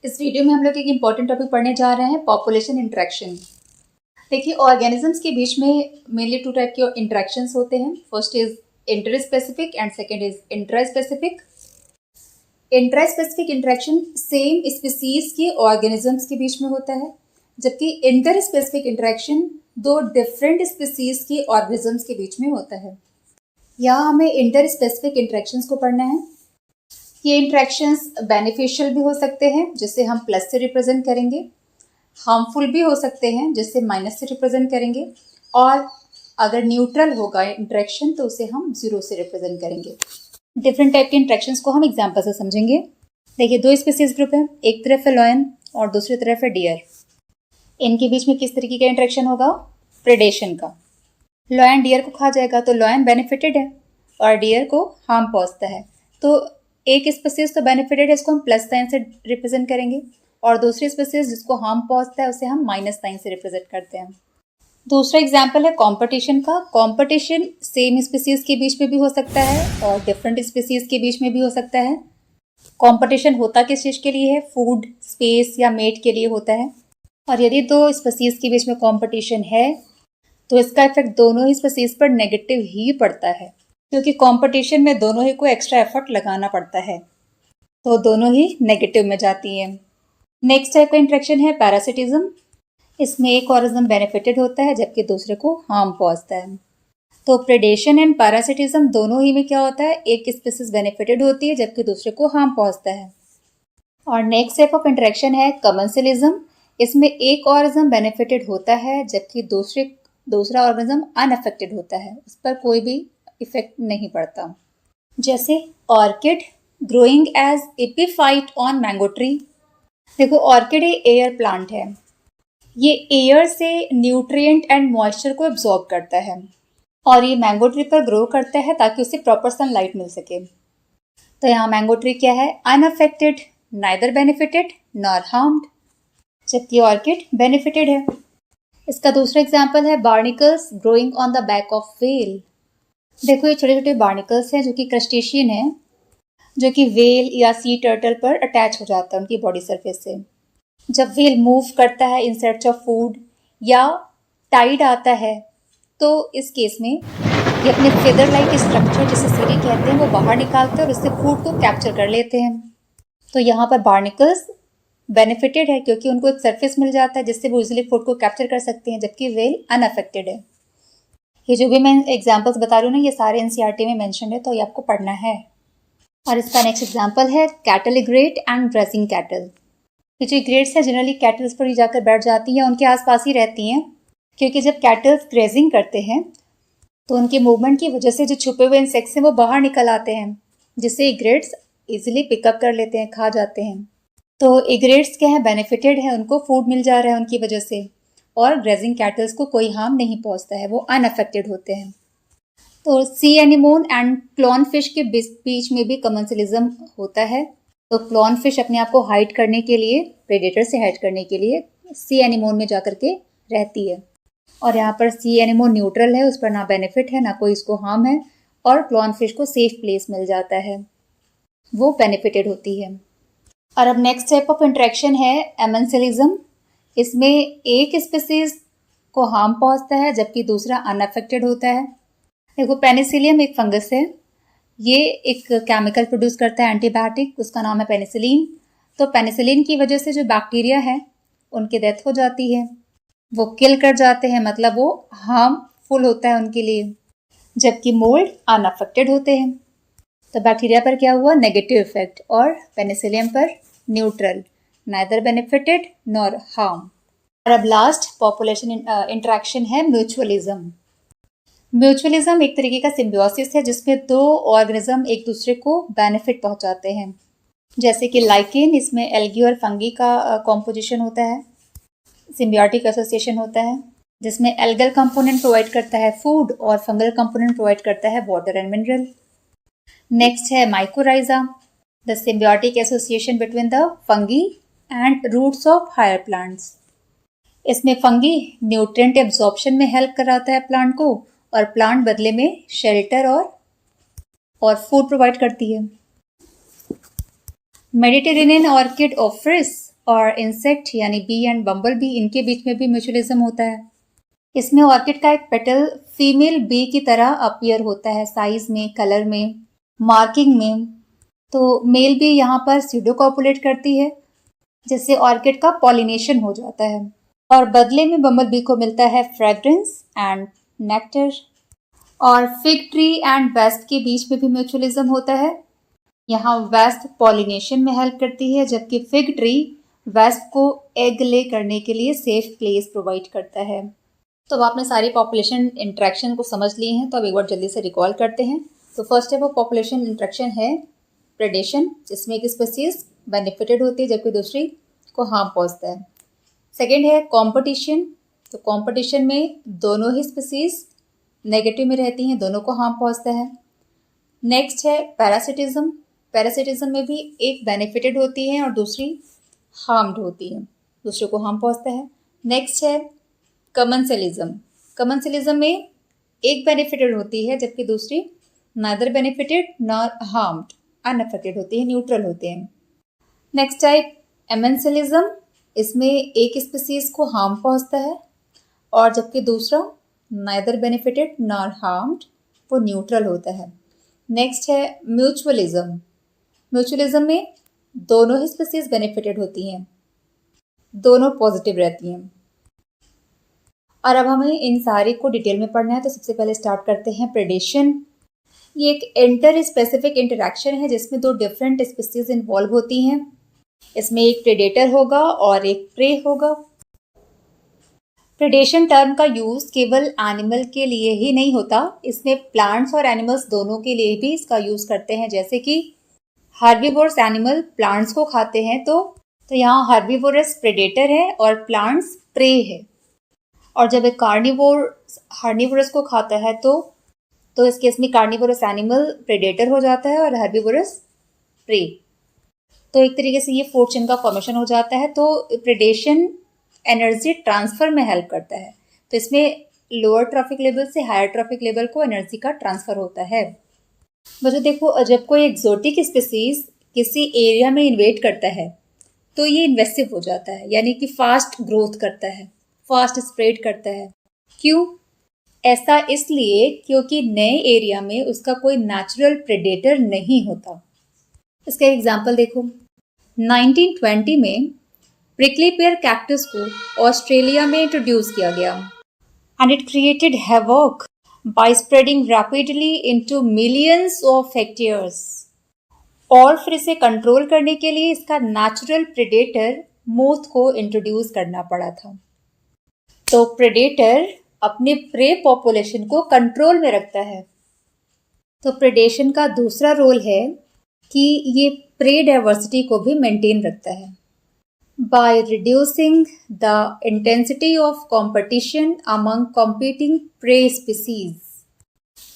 इस वीडियो में हम लोग एक इम्पॉर्टेंट टॉपिक पढ़ने जा रहे हैं, पॉपुलेशन इंटरेक्शन। देखिए, ऑर्गेनिजम्स के बीच में मेनली टू टाइप के इंटरेक्शंस होते हैं। First is inter specific and second is intra specific. Intra specific interaction same species के ऑर्गेनिजम्स के बीच में होता है, जबकि इंटर स्पेसिफिक इंटरेक्शन दो डिफरेंट स्पीसीज के ऑर्गेनिजम्स के बीच में होता है। यहाँ हमें इंटर स्पेसिफिक इंटरेक्शंस को पढ़ना है। ये इंटरेक्शंस बेनिफिशियल भी हो सकते हैं, जिसे हम प्लस से रिप्रेजेंट करेंगे, हार्मफुल भी हो सकते हैं, जिसे माइनस से रिप्रेजेंट करेंगे, और अगर न्यूट्रल होगा इंटरेक्शन तो उसे हम जीरो से रिप्रेजेंट करेंगे। डिफरेंट टाइप के इंटरेक्शंस को हम एग्जाम्पल से समझेंगे। देखिए, दो स्पीसीज ग्रुप है, एक तरफ है लॉयन और दूसरी तरफ है डियर। इनके बीच में किस तरीके का इंटरेक्शन होगा? प्रेडेशन का। लॉयन डियर को खा जाएगा तो लॉयन बेनिफिटेड है और डियर को हार्म पहुंचता है, तो एक स्पीसीज तो बेनिफिटेड है, इसको हम प्लस साइन से रिप्रेजेंट करेंगे, और दूसरी स्पीसीज जिसको हार्म पहुंचता है उसे हम माइनस साइन से रिप्रेजेंट करते हैं। दूसरा एग्जाम्पल है कंपटीशन का। कंपटीशन सेम स्पीसीज के बीच में भी हो सकता है और डिफरेंट स्पीसीज के बीच में भी हो सकता है। कंपटीशन होता किस चीज़ के लिए है? फूड, स्पेस या मेट के लिए होता है। और यदि दो स्पीसीज के बीच में कंपटीशन है तो इसका इफेक्ट दोनों ही स्पीसीज पर नेगेटिव ही पड़ता है, क्योंकि कंपटीशन में दोनों ही को एक्स्ट्रा एफर्ट लगाना पड़ता है, तो दोनों ही नेगेटिव में जाती हैं। नेक्स्ट टाइप का इंटरेक्शन है पैरासिटिज्म। इसमें एक ऑर्गेनिज्म बेनिफिटेड होता है जबकि दूसरे को हार्म पहुंचता है। तो प्रेडेशन एंड पैरासिटिज्म दोनों ही में क्या होता है? एक स्पीसीज बेनिफिटेड होती है जबकि दूसरे को हार्म पहुंचता है। और नेक्स्ट टाइप ऑफ इंटरेक्शन है कमेंसलिज्म। इसमें एक ऑर्गेनिज्म बेनिफिटेड होता है जबकि दूसरा ऑर्गेनिज्म अनअफेक्टेड होता है, उस पर कोई भी इफेक्ट नहीं पड़ता। जैसे orchid growing as epiphyte on mango tree. देखो, ऑर्किड एक एयर प्लांट है, ये एयर से न्यूट्रिएंट एंड मॉइस्चर को एब्जॉर्ब करता है और ये मैंगो ट्री पर ग्रो करता है ताकि उसे प्रॉपर सनलाइट मिल सके। तो यहाँ मैंगो ट्री क्या है? Unaffected, neither benefited nor harmed, जबकि ऑर्किड बेनिफिटेड है। इसका दूसरा एग्जाम्पल है barnacles growing on the back of whale. देखो, ये छोटे छोटे बार्निकल्स हैं जो कि क्रस्टेशियन है, जो कि व्हेल या सी टर्टल पर अटैच हो जाता है उनकी बॉडी सरफेस से। जब व्हेल मूव करता है इन सर्च ऑफ फूड या टाइड आता है, तो इस केस में ये अपने फेदर लाइक स्ट्रक्चर, जिसे सीढ़ी कहते हैं, वो बाहर निकालते हैं और उससे फूड को कैप्चर कर लेते हैं। तो यहाँ पर बार्निकल्स बेनिफिटेड है क्योंकि उनको एक सरफेस मिल जाता है जिससे वो इजीली फूड को कैप्चर कर सकते हैं, जबकि व्हेल अनअफेक्टेड है। ये जो भी मैं एग्जाम्पल्स बता रही हूँ ना, ये सारे एनसीईआरटी में मेंशन है, तो ये आपको पढ़ना है। और इसका नेक्स्ट एग्जाम्पल है cattle egret and grazing cattle. ये जो इग्रेट्स हैं जनरली कैटल्स पर ही जाकर बैठ जाती हैं, उनके आसपास ही रहती हैं, क्योंकि जब कैटल्स ग्रेजिंग करते हैं तो उनके मूवमेंट की वजह से जो छुपे हुए इंसेक्ट्स हैं वो बाहर निकल आते हैं, जिससे इग्रेट्स इजीली पिकअप कर लेते हैं, खा जाते हैं। तो इग्रेट्स क्या है? बेनिफिटेड है, उनको फूड मिल जा रहा है उनकी वजह से, और ग्रेजिंग कैटल्स को कोई हार्म नहीं पहुंचता है, वो अनअफेक्टेड होते हैं। तो सी एनिमोन एंड क्लॉन फिश के बीच में भी कमेंसलिज्म होता है। तो क्लॉन फिश अपने आप को हाइड करने के लिए, प्रेडेटर से हाइड करने के लिए सी एनिमोन में जाकर के रहती है, और यहाँ पर सी एनिमोन न्यूट्रल है, उस पर ना बेनिफिट है ना कोई इसको हार्म है, और क्लॉन फिश को सेफ प्लेस मिल जाता है, वो बेनिफिटेड होती है। और अब नेक्स्ट टाइप ऑफ इंटरेक्शन है एमेंसलिज्म। इसमें एक स्पीसीज को हार्म पहुंचता है जबकि दूसरा अनअफेक्टेड होता है। देखो, पेनिसिलियम एक फंगस है, ये एक केमिकल प्रोड्यूस करता है एंटीबायोटिक, उसका नाम है पेनिसिलिन। तो पेनिसिलिन की वजह से जो बैक्टीरिया है उनकी डेथ हो जाती है, वो किल कर जाते हैं, मतलब वो हार्मफुल होता है उनके लिए, जबकि मोल्ड अनअफेक्टेड होते हैं। तो बैक्टीरिया पर क्या हुआ? नेगेटिव इफेक्ट, और पेनिसिलियम पर neutral, neither benefited nor harm. और अब लास्ट पॉपुलेशन इंटरेक्शन है म्यूचुअलिज्म। म्यूचुअलिज्म एक तरीके का सिम्बियोसिस है जिसमें दो ऑर्गेनिज्म एक दूसरे को बेनिफिट पहुंचाते हैं, जैसे कि लाइकेन, इसमें एल्गी और फंगी का कॉम्पोजिशन होता है, सिम्बियोटिक एसोसिएशन होता है, जिसमें एल्गल कंपोनेंट प्रोवाइड करता है फूड और फंगल कंपोनेंट प्रोवाइड करता है वाटर एंड मिनरल। नेक्स्ट है mycorrhiza, the symbiotic association between the fungi and roots of higher plants. इसमें फंगी न्यूट्रिएंट एब्जॉर्प्शन में हेल्प कराता है प्लांट को, और प्लांट बदले में शेल्टर और फूड प्रोवाइड करती है। मेडिटेरेनियन ऑर्किड ऑफरिस और इंसेक्ट यानी बी एंड बम्बल बी, इनके बीच में भी म्यूचुअलिज्म होता है। इसमें ऑर्किड का एक पेटल फीमेल बी की तरह अपीयर होता है, साइज में, कलर में, मार्किंग में। तो मेल बी यहाँ पर स्यूडो कॉपुलेट करती है, जिससे ऑर्किड का पॉलिनेशन हो जाता है, और बदले में बम्बल बी को मिलता है फ्रेग्रेंस एंड नेक्टर। और फिग ट्री एंड वेस्प के बीच में भी म्यूचुअलिज्म होता है। यहाँ वेस्प पॉलिनेशन में हेल्प करती है, जबकि फिग ट्री वेस्प को एग ले करने के लिए सेफ प्लेस प्रोवाइड करता है। तो अब आपने सारी पॉपुलेशन इंट्रैक्शन को समझ लिए हैं, तो अब एक बार जल्दी से रिकॉल करते हैं। तो first type of population interaction है प्रेडेशन, जिसमें एक स्पीसीज बेनिफिटेड होती है जबकि दूसरी को हार्म पहुंचता है। सेकेंड है कॉम्पिटिशन। तो कॉम्पिटिशन में दोनों ही स्पीसीज नेगेटिव में रहती हैं, दोनों को हार्म पहुंचता है। नेक्स्ट है पैरासिटिज्म। पैरासिटिज्म में भी एक बेनिफिटेड होती है और दूसरी हार्म्ड होती है, दूसरे को हार्म पहुंचता है। नेक्स्ट है कमेंसलिज्म। कमेंसलिज्म में एक बेनिफिटेड होती है जबकि दूसरी neither benefited nor harmed, unaffected होती है, न्यूट्रल होते हैं। Next type amensalism. इसमें एक स्पीसीज को हार्म पहुंचता है और जबकि दूसरा नाइदर बेनिफिटेड नॉर हार्म्ड, वो न्यूट्रल होता है। नेक्स्ट है म्यूचुअलिज्म। म्यूचुअलिज्म में दोनों ही स्पीसीज बेनिफिटेड होती हैं, दोनों पॉजिटिव रहती हैं। और अब हमें इन सारे को डिटेल में पढ़ना है, तो सबसे पहले स्टार्ट करते हैं प्रेडेशन। ये एक इंटर स्पेसिफिक इंटरेक्शन है जिसमें दो डिफरेंट स्पीसीज इन्वॉल्व होती हैं। इसमें एक प्रेडेटर होगा और एक प्रे होगा। प्रेडेशन टर्म का यूज केवल एनिमल के लिए ही नहीं होता, इसमें प्लांट्स और एनिमल्स दोनों के लिए भी इसका यूज करते हैं। जैसे कि हार्बिवोरस एनिमल प्लांट्स को खाते हैं, तो यहाँ हार्बिवोरस प्रेडेटर है और प्लांट्स प्रे है। और जब एक हार्निवोरस को खाता है तो इस केस में कार्निवोरस एनिमल प्रेडेटर हो जाता है और हार्बिवोरस प्रे। तो एक तरीके से ये फूड चेन का फॉर्मेशन हो जाता है। तो प्रेडेशन एनर्जी ट्रांसफर में हेल्प करता है। तो इसमें लोअर ट्रॉफिक लेवल से हायर ट्रॉफिक लेवल को एनर्जी का ट्रांसफर होता है। बच्चों देखो, जब कोई एक्सोटिक स्पीसीज किसी एरिया में इन्वेट करता है तो ये इन्वेसिव हो जाता है, यानी कि फास्ट ग्रोथ करता है, फास्ट स्प्रेड करता है। क्यों? ऐसा इसलिए क्योंकि नए एरिया में उसका कोई नेचुरल प्रेडेटर नहीं होता। इसका एग्जांपल देखो, 1920 में प्रिकली पेयर कैक्टस को ऑस्ट्रेलिया में इंट्रोड्यूस किया गया and it created havoc by spreading rapidly into millions of hectares. और फिर इसे कंट्रोल करने के लिए इसका नेचुरल प्रेडेटर मोथ को इंट्रोड्यूस करना पड़ा था। तो प्रेडेटर अपने प्रे पॉपुलेशन को कंट्रोल में रखता है। तो प्रेडेशन का दूसरा रोल है कि ये प्रे डाइवर्सिटी को भी मेंटेन रखता है by reducing the intensity of competition among competing prey species.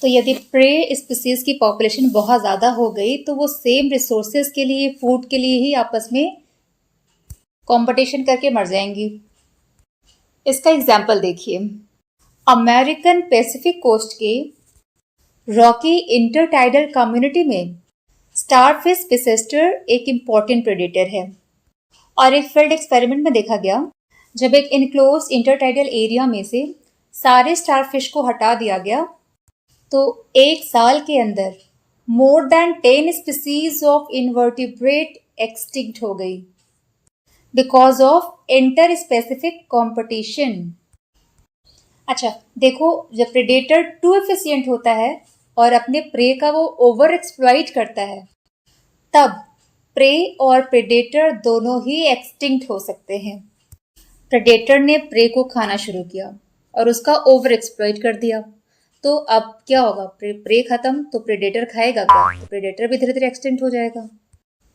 तो यदि प्रे स्पीसीज की पॉपुलेशन बहुत ज़्यादा हो गई तो वो सेम रिसोर्सेज के लिए, फूड के लिए ही आपस में कंपटीशन करके मर जाएंगी। इसका एग्जाम्पल देखिए, अमेरिकन पैसिफिक कोस्ट के रॉकी इंटरटाइडल कम्युनिटी में स्टारफिश पिसेस्टर एक इम्पॉर्टेंट प्रेडेटर है। और एक फील्ड एक्सपेरिमेंट में देखा गया, जब एक इनक्लोज इंटरटाइडल एरिया में से सारे स्टारफिश को हटा दिया गया तो एक साल के अंदर more than 10 species of invertebrate extinct हो गई because of inter specific competition. अच्छा देखो, जब प्रेडेटर टू एफिशिएंट होता है और अपने प्रे का वो ओवर एक्सप्लॉइट करता है, तब प्रे और प्रेडेटर दोनों ही एक्सटिंक्ट हो सकते हैं। प्रेडेटर ने प्रे को खाना शुरू किया और उसका ओवर एक्सप्लॉइट कर दिया, तो अब क्या होगा? प्रे खत्म तो प्रेडेटर खाएगा क्या? तो प्रेडेटर भी धीरे धीरे एक्सटिंक्ट हो जाएगा।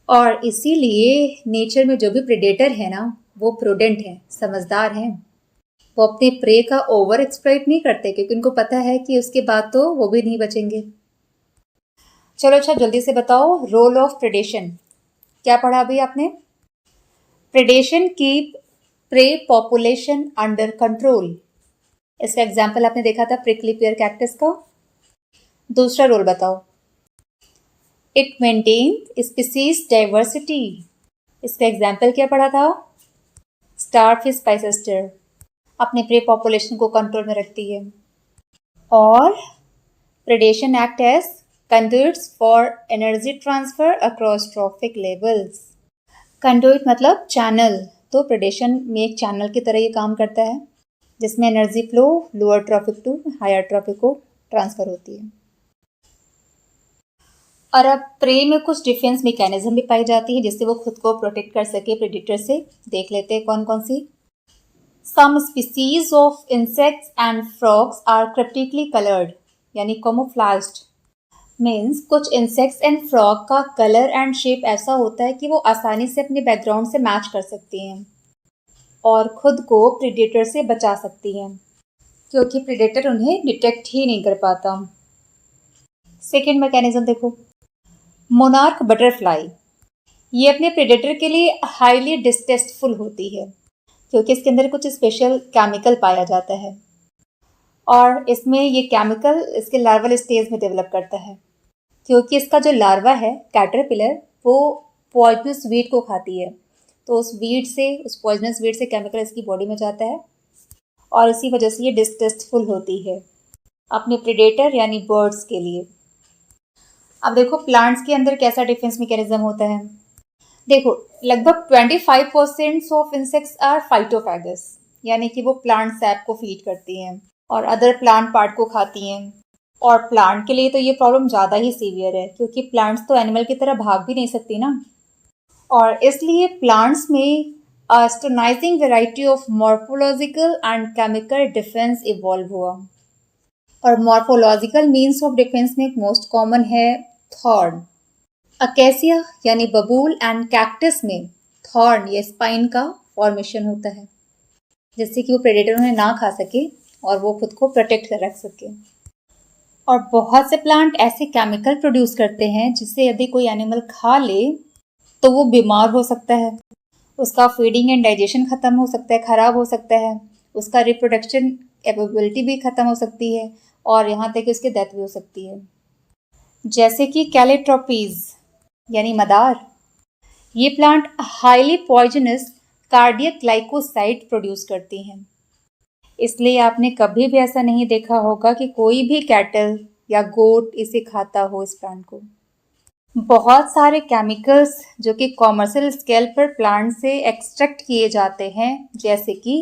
और इसीलिए नेचर में जो भी प्रेडेटर है ना, वो प्रूडेंट है, समझदार हैं। वो अपने प्रे का ओवर एक्सप्लॉइट नहीं करते क्योंकि उनको पता है कि उसके बाद तो वो भी नहीं बचेंगे। चलो अच्छा, जल्दी से बताओ रोल ऑफ प्रेडेशन। क्या पढ़ा अभी आपने? Predation keep pray population under control. इसका एग्जाम्पल आपने देखा था प्रिकली पेयर कैक्टस का। दूसरा रोल बताओ। It maintain species diversity. इसका एग्जाम्पल क्या पढ़ा था? स्टारफिश स्पाइसेस्टर अपने प्रे पॉपुलेशन को कंट्रोल में रखती है। और predation act as conduits for energy transfer across trophic levels. Conduit मतलब चैनल, तो प्रेडेशन में एक चैनल की तरह ये काम करता है जिसमें energy flow lower trophic to higher trophic को ट्रांसफर होती है। और अब प्रे में कुछ डिफेंस मैकेनिज्म भी पाई जाती है जिससे वो खुद को प्रोटेक्ट कर सके प्रेडेटर से। देख लेते हैं कौन कौन सी। Some species of insects and frogs are cryptically coloured, यानी कैमोफ्लेज्ड। मीन्स कुछ इंसेक्ट्स एंड फ्रॉग का कलर एंड शेप ऐसा होता है कि वो आसानी से अपने बैकग्राउंड से मैच कर सकती हैं और खुद को प्रेडेटर से बचा सकती हैं क्योंकि प्रेडेटर उन्हें डिटेक्ट ही नहीं कर पाता। सेकेंड मैकेनिज्म देखो, मोनार्क बटरफ्लाई। ये अपने प्रेडेटर के लिए हाईली डिस्टेस्टफुल होती है क्योंकि इसके अंदर कुछ स्पेशल केमिकल पाया जाता है और इसमें ये केमिकल इसके लार्वल स्टेज में डेवलप करता है क्योंकि इसका जो लार्वा है कैटरपिलर वो पॉइजनस वीड को खाती है, तो उस पॉइजनस वीड से केमिकल इसकी बॉडी में जाता है और इसी वजह से ये डिस्टेस्टफुल होती है अपने प्रेडेटर यानी बर्ड्स के लिए। अब देखो प्लांट्स के अंदर कैसा डिफेंस मैकेनिज्म होता है। देखो लगभग 25% ऑफ इंसेक्ट्स आर फाइटोफैगस, यानी कि वो प्लांट सैप को फीड करती हैं और अदर प्लांट पार्ट को खाती हैं। और प्लांट के लिए तो ये प्रॉब्लम ज़्यादा ही सीवियर है क्योंकि प्लांट्स तो एनिमल की तरह भाग भी नहीं सकती ना, और इसलिए प्लांट्स में astonishing variety of morphological and chemical defence evolve हुआ। और मॉर्फोलॉजिकल मीन्स ऑफ डिफेंस में मोस्ट कॉमन है थॉर्न। अकेसिया यानी बबूल एंड कैक्टस में थॉर्न या स्पाइन का फॉर्मेशन होता है जिससे कि वो प्रेडेटर उन्हें ना खा सके और वो खुद को प्रोटेक्ट कर रख सके। और बहुत से प्लांट ऐसे केमिकल प्रोड्यूस करते हैं जिससे यदि कोई एनिमल खा ले तो वो बीमार हो सकता है, उसका फीडिंग एंड डाइजेशन ख़त्म हो सकता है, ख़राब हो सकता है, उसका रिप्रोडक्शन कैपेबिलिटी भी ख़त्म हो सकती है और यहाँ तक कि उसकी डेथ भी हो सकती है। जैसे कि कैलेट्रोपीज यानी मदार, ये plant highly poisonous cardiac glycoside produce करती हैं। इसलिए आपने कभी भी ऐसा नहीं देखा होगा कि कोई भी कैटल या गोट इसे खाता हो इस प्लांट को। बहुत सारे केमिकल्स जो कि कॉमर्शियल स्केल पर प्लांट से एक्सट्रैक्ट किए जाते हैं जैसे कि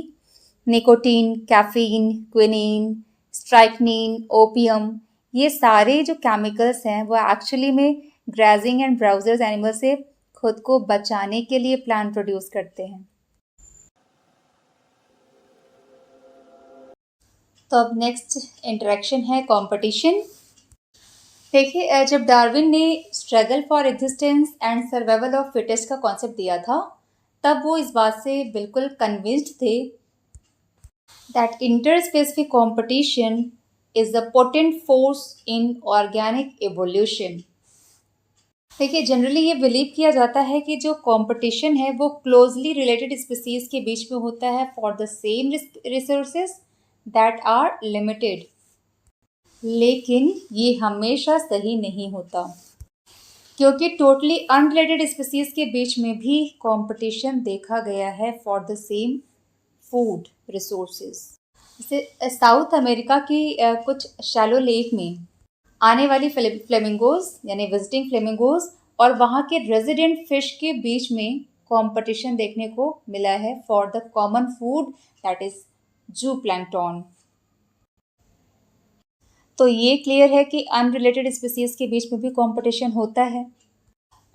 निकोटीन, कैफीन, क्विनीन, स्ट्राइकनीन, ओपियम, ये सारे जो केमिकल्स हैं वो एक्चुअली में ग्राजिंग एंड ब्राउजर्स एनिमल से खुद को बचाने के लिए प्लांट प्रोड्यूस करते हैं। तो अब नेक्स्ट इंटरेक्शन है कंपटीशन। देखिए जब डार्विन ने struggle for existence and survival of fittest का कॉन्सेप्ट दिया था तब वो इस बात से बिल्कुल कन्विंस्ड थे that interspecific competition is the potent force in organic evolution. देखिए जनरली ये बिलीव किया जाता है कि जो कंपटीशन है वो क्लोजली रिलेटेड स्पीसीज के बीच में होता है for the same resources that are limited, लेकिन ये हमेशा सही नहीं होता क्योंकि टोटली अनरिलेटेड स्पीसीज के बीच में भी कंपटीशन देखा गया है for the same food resources. जैसे साउथ अमेरिका की कुछ शैलो लेक में आने वाली फ्लेमिंगोज यानी विजिटिंग फ्लेमिंगोज और वहाँ के रेजिडेंट फिश के बीच में कंपटीशन देखने को मिला है for the common food that is जूप्लैंक्टन। तो ये क्लियर है कि अनरिलेटेड स्पीसीज के बीच में भी कंपटीशन होता है।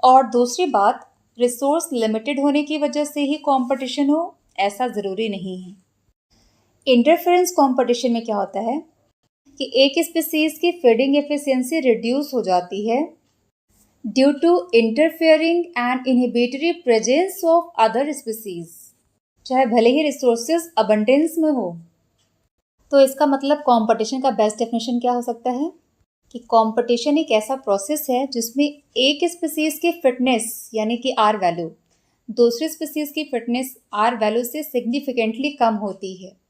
और दूसरी बात, रिसोर्स लिमिटेड होने की वजह से ही कंपटीशन हो ऐसा ज़रूरी नहीं है। इंटरफेरेंस कंपटीशन में क्या होता है कि एक स्पीसीज की फीडिंग एफिशिएंसी रिड्यूस हो जाती है due to interfering and inhibitory presence of other species, चाहे भले ही रिसोर्सेज अबंडेंस में हो। तो इसका मतलब कंपटीशन का बेस्ट डेफिनेशन क्या हो सकता है कि कंपटीशन एक ऐसा प्रोसेस है जिसमें एक स्पीसीज की फिटनेस यानी कि आर वैल्यू दूसरी स्पीसीज की फिटनेस आर वैल्यू से सिग्निफिकेंटली कम होती है।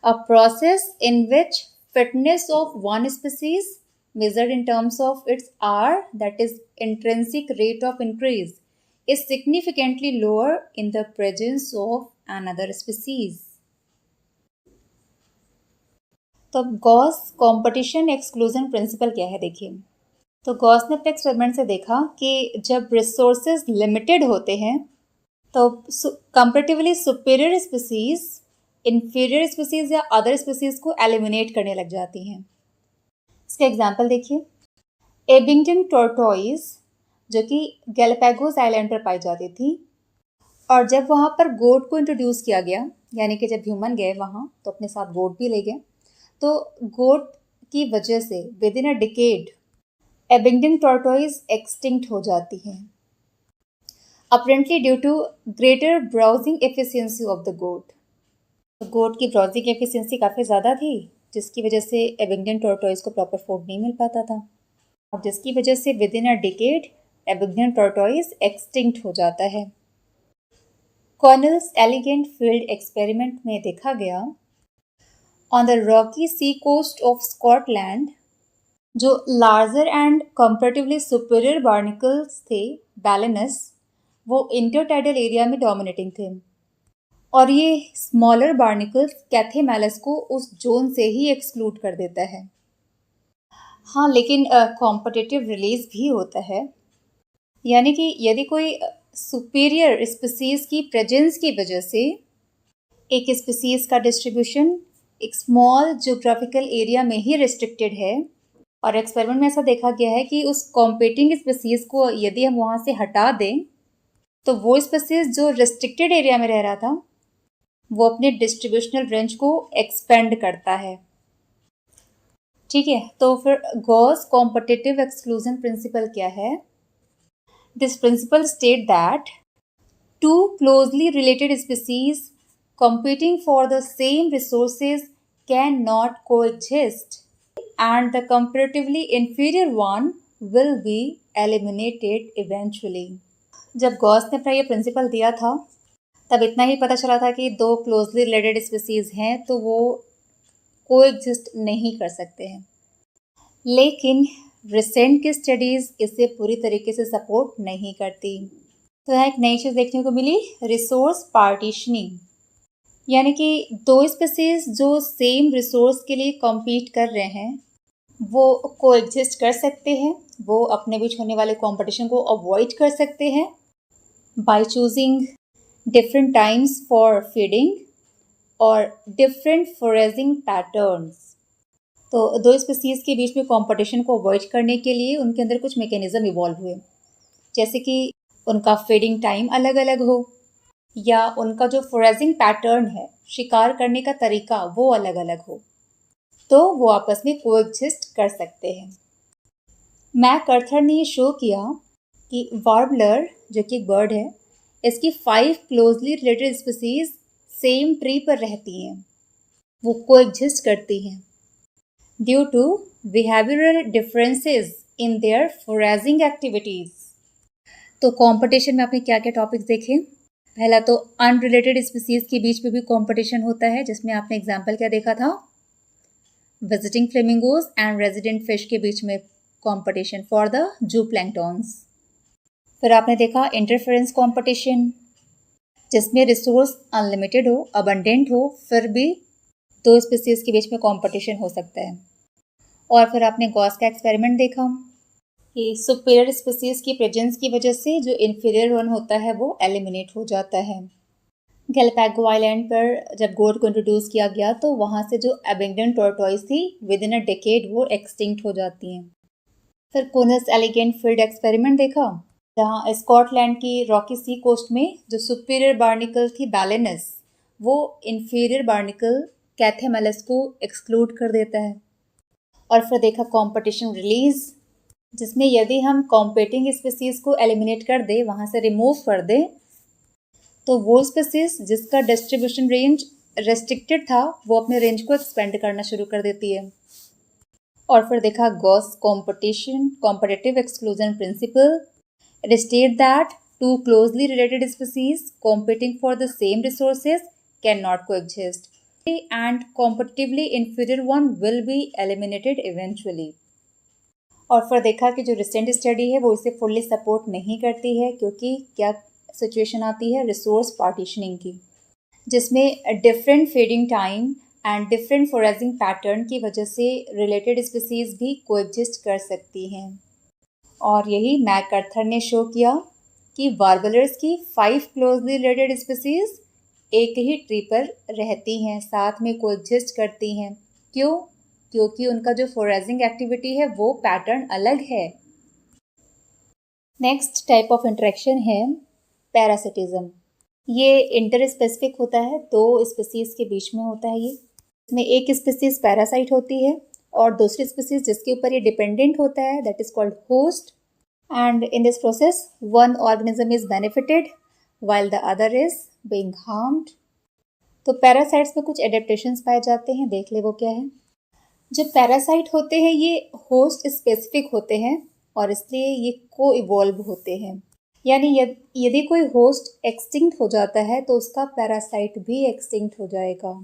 A process in which fitness of one species measured in terms of its R, that is intrinsic rate of increase, is significantly lower in the presence of another species. तो अब Gauss competition exclusion principle क्या है देखिए। तो Gauss ने अपने experiment से देखा कि जब रिसोर्सेज लिमिटेड होते हैं तो comparatively superior species inferior species या अदर स्पीसीज को एलिमिनेट करने लग जाती हैं। इसका एग्जांपल देखिए, एबिंगटन टोरटोइस जो कि गैलापागोस आइलैंड पर पाई जाती थी, और जब वहाँ पर गोट को इंट्रोड्यूस किया गया, यानी कि जब ह्यूमन गए वहाँ तो अपने साथ गोट भी ले गए, तो गोट की वजह से within a decade Abingdon tortoise extinct हो जाती हैं, apparently due to greater browsing efficiency of the goat. Goat की ब्राउजिंग एफिशिएंसी काफ़ी ज़्यादा थी, जिसकी वजह से एबिंगटन टोरटोइस को प्रॉपर फूड नहीं मिल पाता था, और जिसकी वजह से within a decade Abingdon tortoise extinct हो जाता है। कॉर्नेल्स एलिगेंट फील्ड एक्सपेरिमेंट में देखा गया, on the rocky sea coast of Scotland जो larger and comparatively superior barnacles थे, बैलेनस, वो इंटरटाइडल एरिया में डोमिनेटिंग थे, और ये स्मॉलर बार्निकल्स कैथेमैलस को उस जोन से ही एक्सक्लूड कर देता है। हाँ, लेकिन कॉम्पिटिटिव रिलीज भी होता है, यानी कि यदि कोई सुपीरियर स्पीसीज की प्रेजेंस की वजह से एक स्पीसीज का डिस्ट्रीब्यूशन एक स्मॉल ज्योग्राफिकल एरिया में ही रिस्ट्रिक्टेड है, और एक्सपेरिमेंट में ऐसा देखा गया है कि उस कॉम्पिटिंग स्पीसीज को यदि हम वहाँ से हटा दें तो वो स्पीसीज जो रिस्ट्रिक्टेड एरिया में रह रहा था वो अपने डिस्ट्रीब्यूशनल रेंज को एक्सपेंड करता है। ठीक है, तो फिर गॉस कॉम्पिटिटिव एक्सक्लूजन प्रिंसिपल क्या है? This principle state that two closely related species competing for the same resources cannot coexist and the comparatively inferior one will be eliminated eventually. जब गॉस ने अपना ये प्रिंसिपल दिया था तब इतना ही पता चला था कि दो क्लोजली रिलेटेड स्पीसीज हैं तो वो कोएग्जिस्ट नहीं कर सकते हैं, लेकिन रिसेंट की स्टडीज़ इसे पूरी तरीके से सपोर्ट नहीं करती। तो यहाँ एक नई चीज़ देखने को मिली, रिसोर्स पार्टीशनिंग, यानी कि दो स्पीसीज जो सेम रिसोर्स के लिए कॉम्पीट कर रहे हैं वो कोएग्जिस्ट कर सकते हैं, वो अपने बीच होने वाले कंपटीशन को अवॉइड कर सकते हैं by choosing different times for feeding और डिफरेंट फोरेजिंग पैटर्न्स। तो दो स्पीसीज के बीच में कंपटीशन को अवॉइड करने के लिए उनके अंदर कुछ मैकेनिज्म इवॉल्व हुए, जैसे कि उनका फीडिंग टाइम अलग अलग हो, या उनका जो फोरेजिंग पैटर्न है, शिकार करने का तरीका, वो अलग अलग हो, तो वो आपस में कोएग्जिस्ट कर सकते हैं। मैकआर्थर ने ये शो किया कि वार्बलर जो कि एक बर्ड है, इसकी 5 closely related species same tree पर रहती हैं, वो कोएग्जिस्ट करती हैं due to behavioural differences in their foraging activities. तो कंपटीशन में आपने क्या क्या टॉपिक्स देखे? पहला तो अनरिलेटेड स्पीसीज के बीच में भी कंपटीशन होता है, जिसमें आपने एग्जांपल क्या देखा था, visiting flamingos and resident fish के बीच में कंपटीशन फॉर द जूप्लैंक्टॉन्स। फिर आपने देखा इंटरफेरेंस कंपटीशन, जिसमें रिसोर्स अनलिमिटेड हो, अबंडेंट हो, फिर भी दो स्पीसीज के बीच में कंपटीशन हो सकता है। और फिर आपने गॉस का एक्सपेरिमेंट देखा कि सुपीरियर स्पीसीज की प्रेजेंस की वजह से जो इन्फीरियर वन होता है वो एलिमिनेट हो जाता है। गैलापागो आइलैंड पर जब गोट को इंट्रोड्यूस किया गया तो वहाँ से जो एबिंगटन टोरटोइस थी विद इन अ डेकेड वो एक्सटिंक्ट हो जाती हैं। फिर कॉर्नेल्स एलिगेंट फील्ड एक्सपेरिमेंट देखा, जहाँ स्कॉटलैंड की रॉकी सी कोस्ट में जो सुपीरियर बार्निकल थी बैलेनस, वो इन्फीरियर बार्निकल कैथेमैलस को एक्सक्लूड कर देता है। और फिर देखा कॉम्पिटिशन रिलीज, जिसमें यदि हम कॉम्पिटिंग स्पीसीज को एलिमिनेट कर दे, वहाँ से रिमूव कर दे, तो वो स्पीसीज जिसका डिस्ट्रीब्यूशन रेंज रेस्ट्रिक्टेड था वो अपने रेंज को एक्सपेंड करना शुरू कर देती है। और फिर देखा Gause competition competitive exclusion principle, it state that two closely related species competing for the same resources can not coexist and competitively inferior one will be eliminated eventually. और फिर देखा कि जो रिसेंट स्टडी है वो इसे फुल्ली सपोर्ट नहीं करती है, क्योंकि क्या सिचुएशन आती है रिसोर्स पार्टीशनिंग की, जिसमें different feeding time and different foraging pattern की वजह से रिलेटेड स्पीसीज भी कोएग्जिस्ट कर सकती हैं। और यही मैकअर्थर ने शो किया कि वार्बलर्स की 5 क्लोजली रिलेटेड स्पीसीज एक ही ट्री पर रहती हैं, साथ में कोएग्जिस्ट करती हैं। क्यों? क्योंकि उनका जो फोरेजिंग एक्टिविटी है वो पैटर्न अलग है। नेक्स्ट टाइप ऑफ इंटरेक्शन है पैरासिटिज्म। ये इंटर स्पेसिफिक होता है, 2 स्पीसीज के बीच में होता है। ये इसमें एक स्पीसीज पैरासाइट होती है और दूसरी स्पीसीज जिसके ऊपर ये डिपेंडेंट होता है that is called host, and in this process one organism is benefited while the other is being harmed। तो पैरासाइट्स में कुछ एडेप्टेशंस पाए जाते हैं, देख ले वो क्या है। जो पैरासाइट होते हैं ये होस्ट स्पेसिफिक होते हैं और इसलिए ये को इवॉल्व होते हैं, यानी यदि कोई होस्ट एक्सटिंक्ट हो जाता है तो उसका पैरासाइट भी एक्सटिंक्ट हो जाएगा।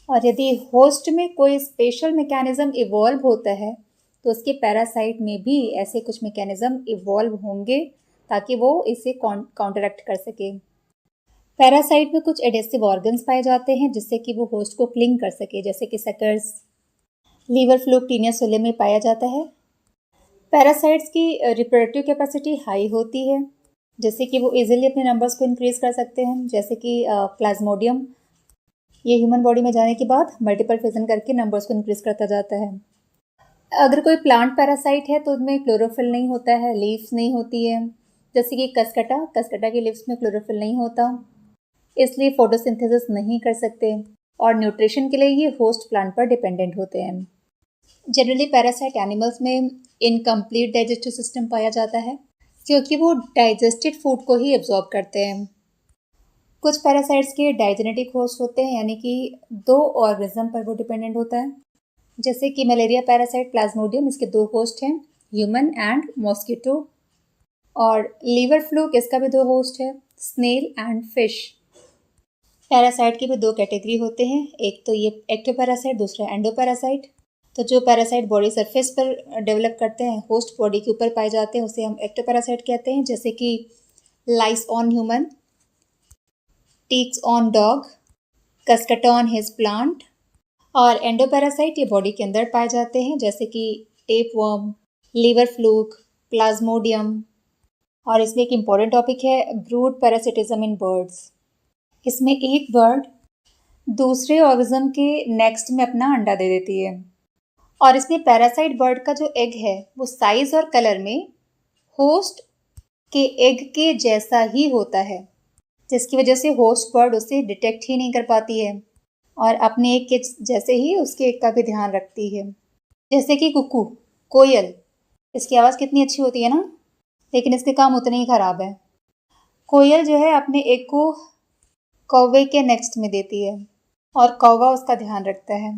और यदि होस्ट में कोई स्पेशल मैकेनिज्म इवॉल्व होता है तो उसके पैरासाइट में भी ऐसे कुछ मैकेनिज्म इवॉल्व होंगे ताकि वो इसे काउंटरएक्ट कर सके। पैरासाइट में कुछ एडेसिव ऑर्गन्स पाए जाते हैं जिससे कि वो होस्ट को क्लिंग कर सके, जैसे कि सकर्स, लीवर फ्लूक, टीनिया सोले में पाया जाता है। पैरासाइट्स की रिप्रोडक्टिव कैपेसिटी हाई होती है, जैसे कि वो इजीली अपने नंबर्स को इंक्रीज कर सकते हैं, जैसे कि प्लाज्मोडियम, ये ह्यूमन बॉडी में जाने के बाद मल्टीपल फिजन करके नंबर्स को इंक्रीज करता जाता है। अगर कोई प्लांट पैरासाइट है तो उसमें क्लोरोफिल नहीं होता है, लीव्स नहीं होती है, जैसे कि कसकटा की लीव्स में क्लोरोफिल नहीं होता, इसलिए फोटोसिंथेसिस नहीं कर सकते और न्यूट्रिशन के लिए ये होस्ट प्लांट पर डिपेंडेंट होते हैं। जनरली पैरासाइट एनिमल्स में इनकम्प्लीट डाइजेस्टिव सिस्टम पाया जाता है क्योंकि वो डाइजेस्टेड फूड को ही एब्जॉर्ब करते हैं। कुछ पैरासाइट्स के डाइजेनेटिक होस्ट होते हैं, यानी कि 2 ऑर्गेनिज्म पर वो डिपेंडेंट होता है, जैसे कि मलेरिया पैरासाइट प्लाज्मोडियम, इसके 2 होस्ट हैं, ह्यूमन एंड मॉस्किटो। और लीवर फ्लूक, इसका भी 2 होस्ट है, स्नेल एंड फिश। पैरासाइट की भी 2 कैटेगरी होते हैं, एक तो ये एक्टोपैरासाइट, दूसरा एंडोपैरासाइट। तो जो पैरासाइट बॉडी सरफेस पर डेवलप करते हैं, होस्ट बॉडी के ऊपर पाए जाते हैं, उसे हम एक्टोपैरासाइट कहते हैं, जैसे कि lice on human, ticks on dog, cuscuta on his plant. और एंडोपैरासाइट ये बॉडी के अंदर पाए जाते हैं, जैसे कि टेपवर्म, लीवर फ्लूक, प्लाज्मोडियम। और इसमें एक इम्पॉर्टेंट टॉपिक है ब्रूड पैरासिटिज्म इन बर्ड्स। इसमें एक बर्ड दूसरे ऑर्गेनिज्म के नेक्स्ट में अपना अंडा दे देती है और इसमें पैरासाइट बर्ड का जो एग है वो साइज और कलर में होस्ट के एग के जैसा ही होता है, जिसकी वजह से होस्ट बर्ड उसे डिटेक्ट ही नहीं कर पाती है और अपने एग के जैसे ही उसके एग का भी ध्यान रखती है। जैसे कि कुकू, कोयल, इसकी आवाज़ कितनी अच्छी होती है ना, लेकिन इसके काम उतने ही ख़राब है। कोयल जो है अपने एग को कौवे के नेक्स्ट में देती है और कौवा उसका ध्यान रखता है।